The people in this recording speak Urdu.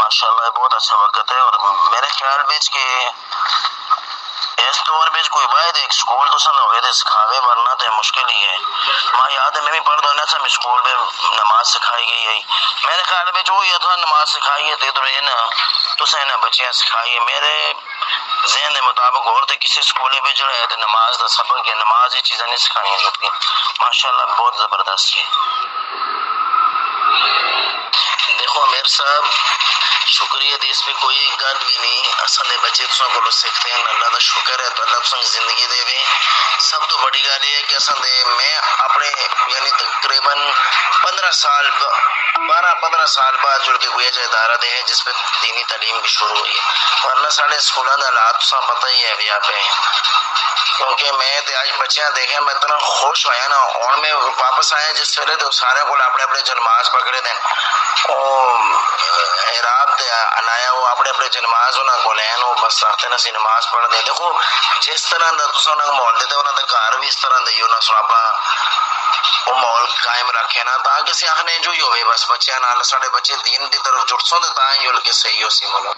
ماشاءاللہ بہت اچھا وقت ہے، اور میرے خیال میں کہ اس دور میں کوئی باید ایک سکول تو سن ہوئے تھے سکھاوے، ورنہ تو مشکل ہی ہے۔ ماں یاد ہے میں بھی پڑھ دو نا سب اسکول میں نماز سکھائی گئی ہے، میرے خیال میں جو یہ تھا نماز سکھائی ہے تو یہ نا تو سے نا بچیاں سکھائی ہے، میرے ذہن کے مطابق اور تو کسی اسکول میں جو ہے نماز دا سبق یا نماز یہ چیزیں نہیں سکھائی جاتی۔ ماشاءاللہ بہت زبردست ہے۔ دیکھو امیر صاحب شکریہ دی، اس میں کوئی گل بھی نہیں، اصل بچے تساں کو سیکھتے ہیں، اللہ کا شکر ہے تو اللہ تساں کی زندگی دے وے۔ سب تو بڑی گل یہ ہے کہ اصل میں اپنے یعنی تقریباً 15 سال بعد جڑ کے کوئی ایجا ادارہ دے ہے جس پہ دینی تعلیم بھی شروع ہوئی ہے، ورنہ سارے اسکولوں کے حالات تساں پتہ ہی ہے بھی آپ ہیں۔ کیونکہ میں تے آج بچیاں دیکھیں میں اتنا خوش ہویا نا، اور میں واپس آیا جس ویلے تو سارے کو اپنے اپنے جنماز پکڑے دیں، احراب تے انایا وہ اپنے اپنے جنماز انہاں کو لین، وہ بس آتے نا سی نماز پڑھ دیں۔ دیکھو جس طرح دا تساں انہاں ماحول دیتے انہاں دا گھر بھی اس طرح دا ہی انہاں سن اپنا وہ ماحول قائم رکھے نا، تاکہ سی آخنے جو ہی ہوئے بس بچیاں نال ساڑے بچے دین دی طرف جڑ سوں تے تاں ہی ہل کے صحیح ہو سی مولو۔